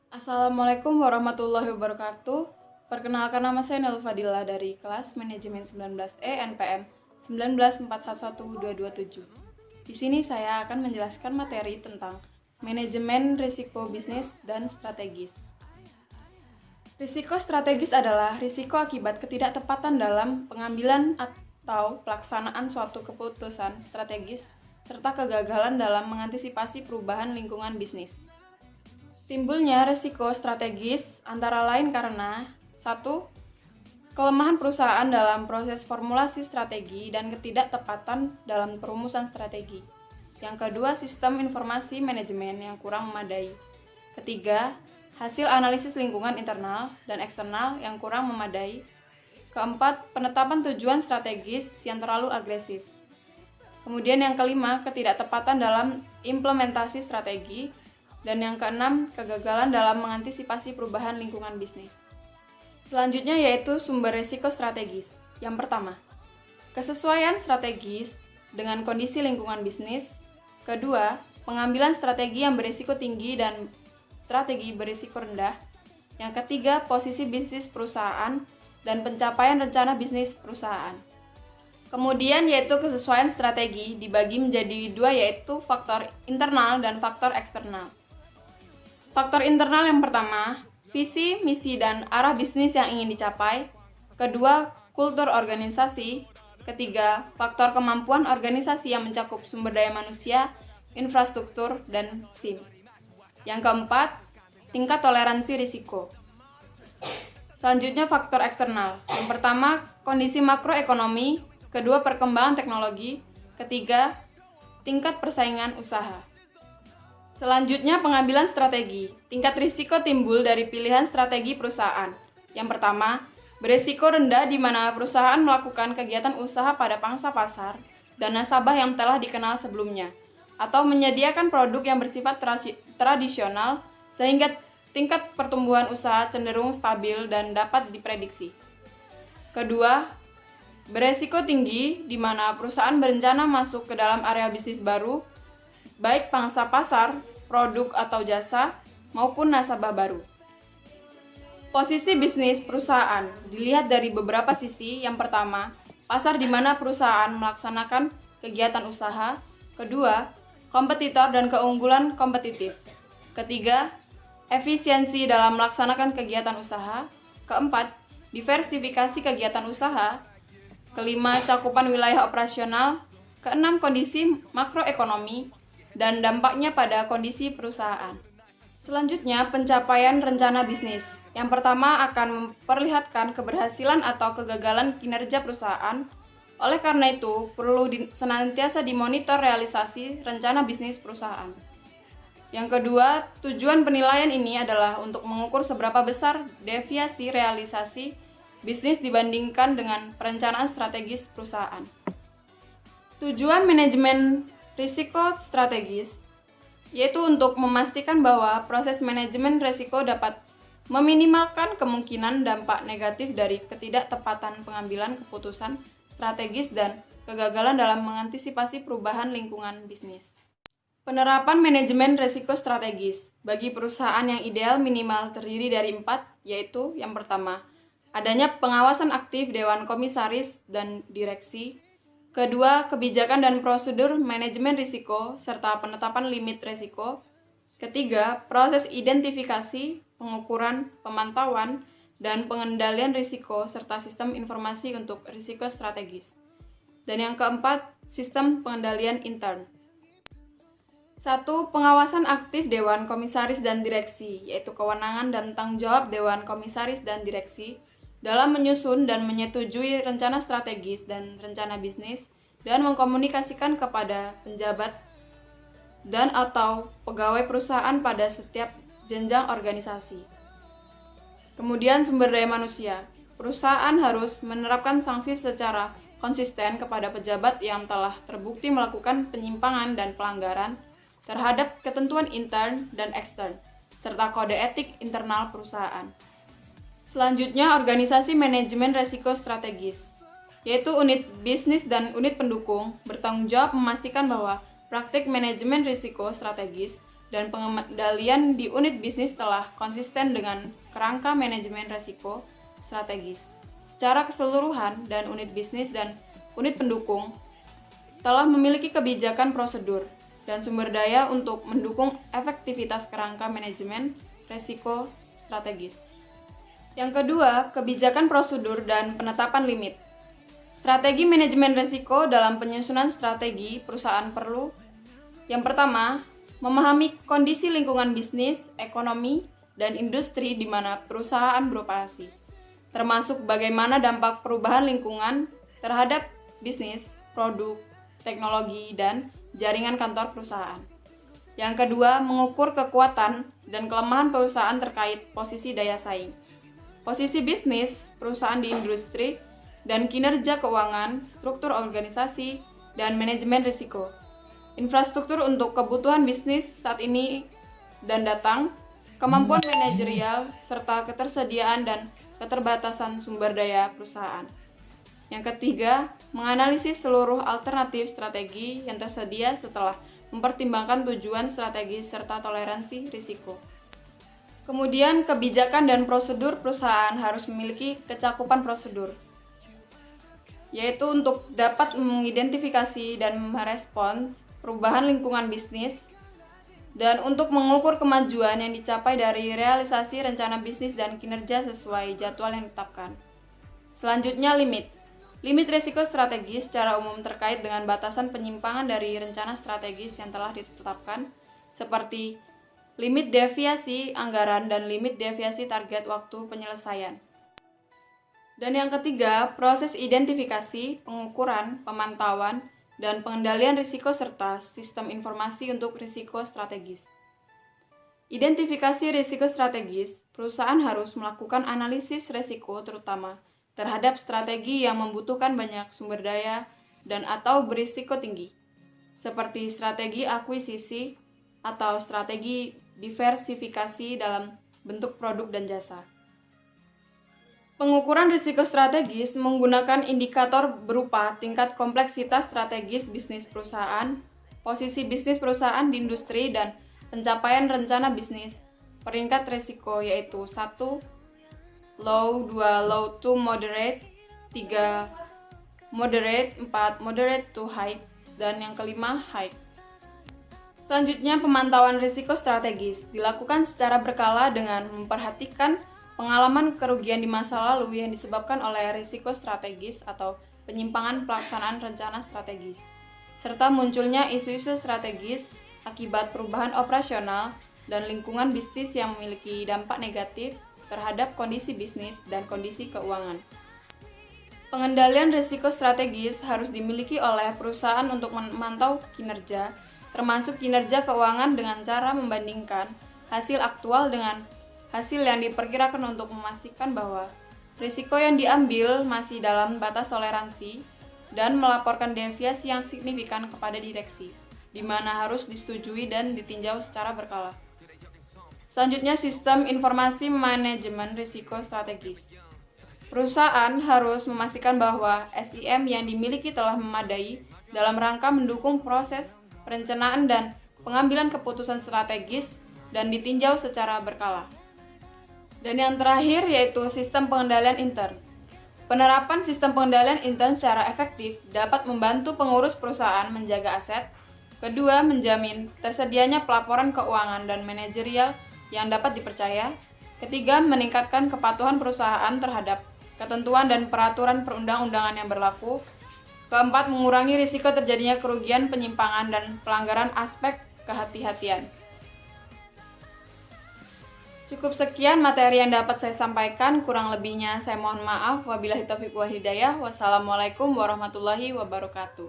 Assalamualaikum warahmatullahi wabarakatuh. Perkenalkan, nama saya Nel Fadila dari kelas Manajemen 19E NPM 194112227. Di sini saya akan menjelaskan materi tentang manajemen risiko bisnis dan strategis. Risiko strategis adalah risiko akibat ketidaktepatan dalam pengambilan atau pelaksanaan suatu keputusan strategis serta kegagalan dalam mengantisipasi perubahan lingkungan bisnis. Timbulnya risiko strategis antara lain karena 1. Kelemahan perusahaan dalam proses formulasi strategi dan ketidaktepatan dalam perumusan strategi. Yang kedua, sistem informasi manajemen yang kurang memadai. Ketiga, hasil analisis lingkungan internal dan eksternal yang kurang memadai. Keempat, penetapan tujuan strategis yang terlalu agresif. Kemudian yang kelima, ketidaktepatan dalam implementasi strategi. Dan yang keenam, kegagalan dalam mengantisipasi perubahan lingkungan bisnis. Selanjutnya yaitu sumber risiko strategis. Yang pertama, kesesuaian strategis dengan kondisi lingkungan bisnis. Kedua, pengambilan strategi yang berisiko tinggi dan strategi berisiko rendah. Yang ketiga, posisi bisnis perusahaan dan pencapaian rencana bisnis perusahaan. Kemudian yaitu kesesuaian strategi dibagi menjadi dua, yaitu faktor internal dan faktor eksternal. Faktor internal yang pertama, visi, misi, dan arah bisnis yang ingin dicapai. Kedua, kultur organisasi. Ketiga, faktor kemampuan organisasi yang mencakup sumber daya manusia, infrastruktur, dan SIM. Yang keempat, tingkat toleransi risiko. Selanjutnya faktor eksternal. Yang pertama, kondisi makroekonomi. Kedua, perkembangan teknologi. Ketiga, tingkat persaingan usaha. Selanjutnya, pengambilan strategi. Tingkat risiko timbul dari pilihan strategi perusahaan. Yang pertama, berisiko rendah di mana perusahaan melakukan kegiatan usaha pada pangsa pasar dan nasabah yang telah dikenal sebelumnya, atau menyediakan produk yang bersifat tradisional sehingga tingkat pertumbuhan usaha cenderung stabil dan dapat diprediksi. Kedua, beresiko tinggi di mana perusahaan berencana masuk ke dalam area bisnis baru, baik pangsa pasar, produk atau jasa, maupun nasabah baru. Posisi bisnis perusahaan dilihat dari beberapa sisi. Yang pertama, pasar di mana perusahaan melaksanakan kegiatan usaha. Kedua, kompetitor dan keunggulan kompetitif. Ketiga, efisiensi dalam melaksanakan kegiatan usaha. Keempat, diversifikasi kegiatan usaha. Kelima, cakupan wilayah operasional. Keenam, kondisi makroekonomi dan dampaknya pada kondisi perusahaan. Selanjutnya, pencapaian rencana bisnis. Yang pertama akan memperlihatkan keberhasilan atau kegagalan kinerja perusahaan. Oleh karena itu, perlu senantiasa dimonitor realisasi rencana bisnis perusahaan. Yang kedua, tujuan penilaian ini adalah untuk mengukur seberapa besar deviasi realisasi bisnis dibandingkan dengan perencanaan strategis perusahaan. Tujuan manajemen risiko strategis yaitu untuk memastikan bahwa proses manajemen risiko dapat meminimalkan kemungkinan dampak negatif dari ketidaktepatan pengambilan keputusan strategis dan kegagalan dalam mengantisipasi perubahan lingkungan bisnis. Penerapan manajemen risiko strategis bagi perusahaan yang ideal minimal terdiri dari 4, yaitu yang pertama, adanya pengawasan aktif Dewan Komisaris dan Direksi. Kedua, kebijakan dan prosedur manajemen risiko serta penetapan limit risiko. Ketiga, proses identifikasi, pengukuran, pemantauan, dan pengendalian risiko serta sistem informasi untuk risiko strategis. Dan yang keempat, sistem pengendalian intern. 1. Pengawasan aktif Dewan Komisaris dan Direksi, yaitu kewenangan dan tanggung jawab Dewan Komisaris dan Direksi dalam menyusun dan menyetujui rencana strategis dan rencana bisnis dan mengkomunikasikan kepada penjabat dan atau pegawai perusahaan pada setiap jenjang organisasi. Kemudian sumber daya manusia. Perusahaan harus menerapkan sanksi secara konsisten kepada pejabat yang telah terbukti melakukan penyimpangan dan pelanggaran terhadap ketentuan intern dan ekstern, serta kode etik internal perusahaan. Selanjutnya, organisasi manajemen risiko strategis, yaitu unit bisnis dan unit pendukung bertanggung jawab memastikan bahwa praktik manajemen risiko strategis dan pengendalian di unit bisnis telah konsisten dengan kerangka manajemen risiko strategis. Secara keseluruhan, dan unit bisnis dan unit pendukung telah memiliki kebijakan prosedur dan sumber daya untuk mendukung efektivitas kerangka manajemen risiko strategis. Yang kedua, kebijakan prosedur dan penetapan limit. Strategi manajemen risiko dalam penyusunan strategi perusahaan perlu: yang pertama, memahami kondisi lingkungan bisnis, ekonomi, dan industri di mana perusahaan beroperasi, termasuk bagaimana dampak perubahan lingkungan terhadap bisnis, produk, teknologi, dan jaringan kantor perusahaan. Yang kedua, mengukur kekuatan dan kelemahan perusahaan terkait posisi daya saing, posisi bisnis perusahaan di industri, dan kinerja keuangan, struktur organisasi, dan manajemen risiko. Infrastruktur untuk kebutuhan bisnis saat ini dan datang, kemampuan manajerial, serta ketersediaan dan keterbatasan sumber daya perusahaan. Yang ketiga, menganalisis seluruh alternatif strategi yang tersedia setelah mempertimbangkan tujuan strategi serta toleransi risiko. Kemudian, kebijakan dan prosedur perusahaan harus memiliki kecakupan prosedur, yaitu untuk dapat mengidentifikasi dan merespon perubahan lingkungan bisnis, dan untuk mengukur kemajuan yang dicapai dari realisasi rencana bisnis dan kinerja sesuai jadwal yang ditetapkan. Selanjutnya, limit. Limit risiko strategis secara umum terkait dengan batasan penyimpangan dari rencana strategis yang telah ditetapkan, seperti limit deviasi anggaran dan limit deviasi target waktu penyelesaian. Dan yang ketiga, proses identifikasi, pengukuran, pemantauan, dan pengendalian risiko serta sistem informasi untuk risiko strategis. Identifikasi risiko strategis, perusahaan harus melakukan analisis risiko terutama terhadap strategi yang membutuhkan banyak sumber daya dan atau berisiko tinggi, seperti strategi akuisisi atau strategi diversifikasi dalam bentuk produk dan jasa. Pengukuran risiko strategis menggunakan indikator berupa tingkat kompleksitas strategis bisnis perusahaan, posisi bisnis perusahaan di industri, dan pencapaian rencana bisnis. Peringkat risiko yaitu 1. Low, 2. Low to moderate, 3. Moderate, 4. Moderate to high, dan yang kelima high. Selanjutnya, pemantauan risiko strategis dilakukan secara berkala dengan memperhatikan pengalaman kerugian di masa lalu yang disebabkan oleh risiko strategis atau penyimpangan pelaksanaan rencana strategis, serta munculnya isu-isu strategis akibat perubahan operasional dan lingkungan bisnis yang memiliki dampak negatif terhadap kondisi bisnis dan kondisi keuangan. Pengendalian risiko strategis harus dimiliki oleh perusahaan untuk memantau kinerja, termasuk kinerja keuangan dengan cara membandingkan hasil aktual dengan hasil yang diperkirakan untuk memastikan bahwa risiko yang diambil masih dalam batas toleransi dan melaporkan deviasi yang signifikan kepada direksi, di mana harus disetujui dan ditinjau secara berkala. Selanjutnya, sistem informasi manajemen risiko strategis. Perusahaan harus memastikan bahwa SIM yang dimiliki telah memadai dalam rangka mendukung proses perencanaan dan pengambilan keputusan strategis dan ditinjau secara berkala. Dan yang terakhir yaitu sistem pengendalian intern. Penerapan sistem pengendalian intern secara efektif dapat membantu pengurus perusahaan menjaga aset. Kedua, menjamin tersedianya pelaporan keuangan dan manajerial yang dapat dipercaya. Ketiga, meningkatkan kepatuhan perusahaan terhadap ketentuan dan peraturan perundang-undangan yang berlaku. Keempat, mengurangi risiko terjadinya kerugian, penyimpangan, dan pelanggaran aspek kehati-hatian. Cukup sekian materi yang dapat saya sampaikan, kurang lebihnya saya mohon maaf. Wabillahi taufiq wal hidayah. Wassalamualaikum warahmatullahi wabarakatuh.